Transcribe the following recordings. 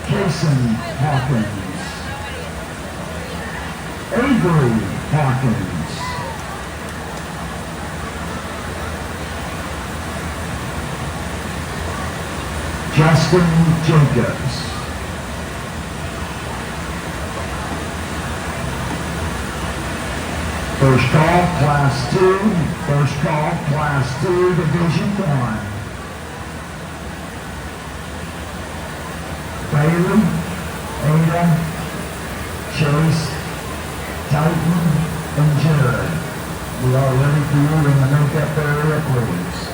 Jason Hawkins, Avery Hawkins, Justin Jacobs, First call, Class 2. First call, Class 2, Division 1. Bailey, Ada, Chase, Titan, and Jared. We are ready for you in the makeup area, please.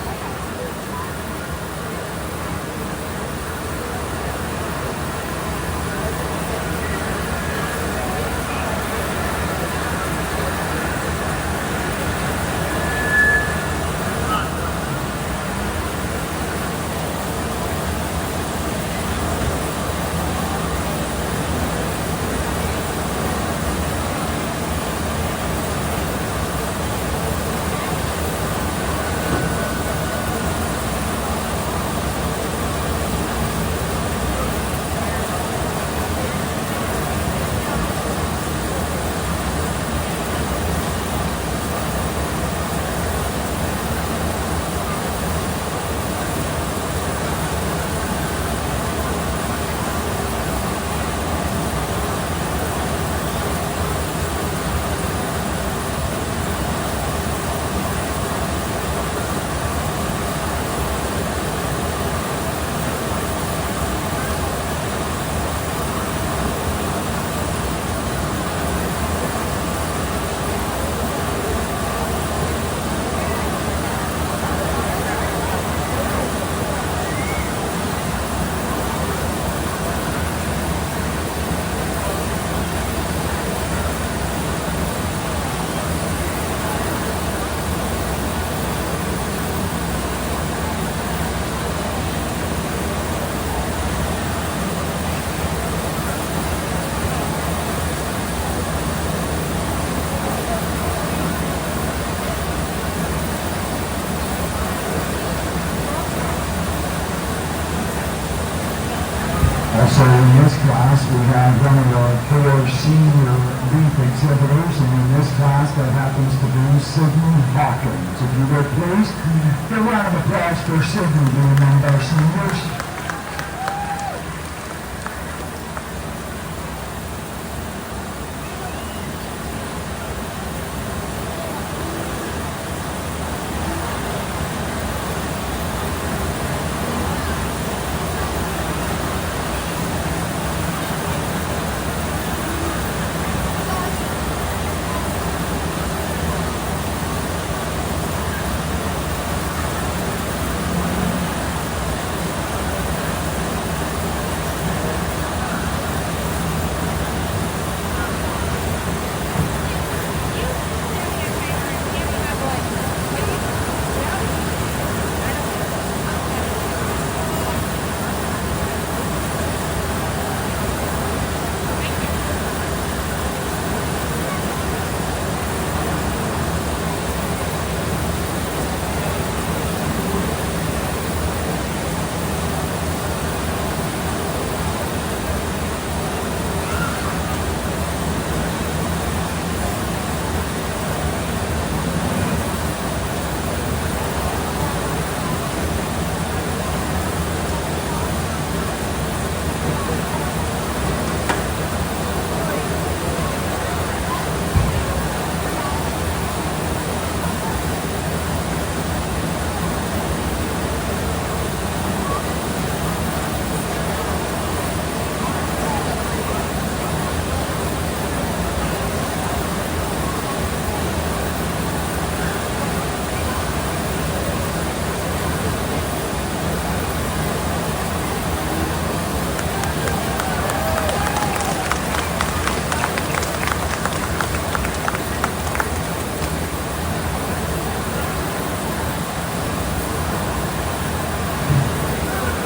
Also in this class, we have one of our 4 senior beef exhibitors, and in this class that happens to be Sydney Hawkins. If you would please, give a round of applause for Sydney being one of our seniors.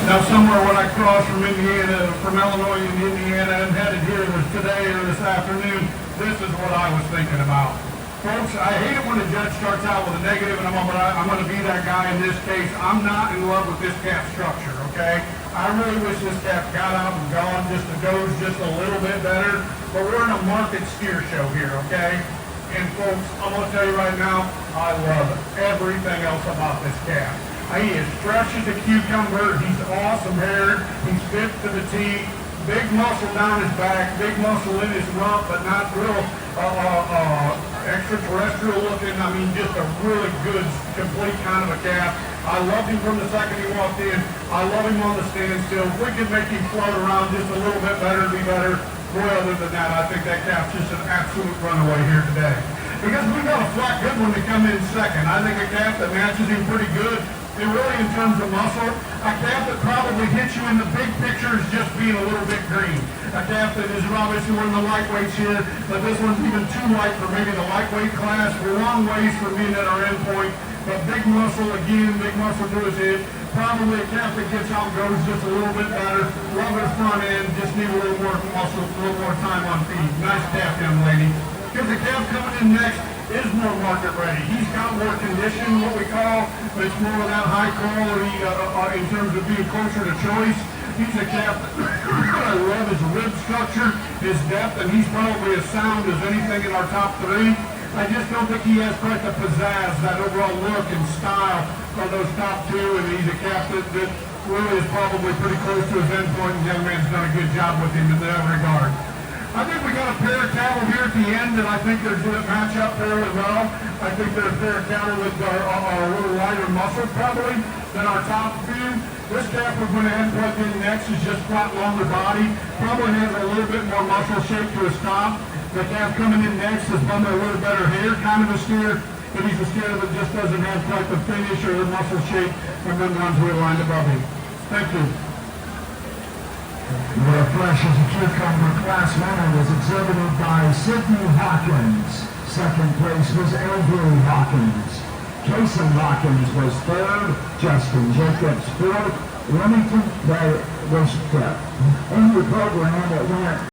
Now somewhere when I crossed from Indiana, from Illinois into Indiana and headed here today or this afternoon, this is what I was thinking about. Folks, I hate it when a judge starts out with a negative and I'm going to be that guy in this case. I'm not in love with this cap structure, okay? I really wish this calf got out and gone just to goes just a little bit better. But we're in a market steer show here, okay? And folks, I'm gonna tell you right now, I love everything else about this calf. He is fresh as a cucumber. He's awesome hair. He's fit to the T. Big muscle down his back, big muscle in his rump, but not real extraterrestrial looking. I mean, just a really good, complete kind of a calf. I loved him from the second he walked in. I love him on the standstill. If we could make him float around just a little bit better, be better. Boy, other than that, I think that calf's just an absolute runaway here today. Because we got a flat good one to come in second. I think a calf that matches him pretty good. And really, in terms of muscle, a calf that probably hits you in the big picture is just being a little bit green. A calf that is obviously one of the lightweights here, but this one's even too light for maybe the lightweight class. We're long ways from being at our end point, but big muscle again, big muscle to his head. Probably a calf that gets out and goes just a little bit better. Love his front end, just need a little more muscle, a little more time on feet. Nice calf, young lady. Because the calf coming in next is more market ready. He's got more condition, what we call, but it's more of that high quality in terms of being closer to choice. He's a calf that I love his rib structure, his depth, and he's probably as sound as anything in our top three. I just don't think he has quite the pizzazz, that overall look and style of those top two, and he's a calf that really is probably pretty close to his end point, and the young man's done a good job with him in that regard. I think we got a pair of cattle here at the end that I think they're going to match up fairly well. I think they're a pair of cattle that are a little lighter muscle probably than our top few. This calf we're going to have plugged in next is just flat longer body. Probably has a little bit more muscle shape to his top. The calf coming in next is probably a little better hair kind of a steer. But he's a steer that just doesn't have quite the finish or the muscle shape from them ones we lined above him. Thank you. The fresh as a cucumber class winner was exhibited by Sidney Hawkins. Second place was Avery Hawkins. Jason Hawkins was third. Justin Jacobs fourth. Remington was fifth. In the program, it went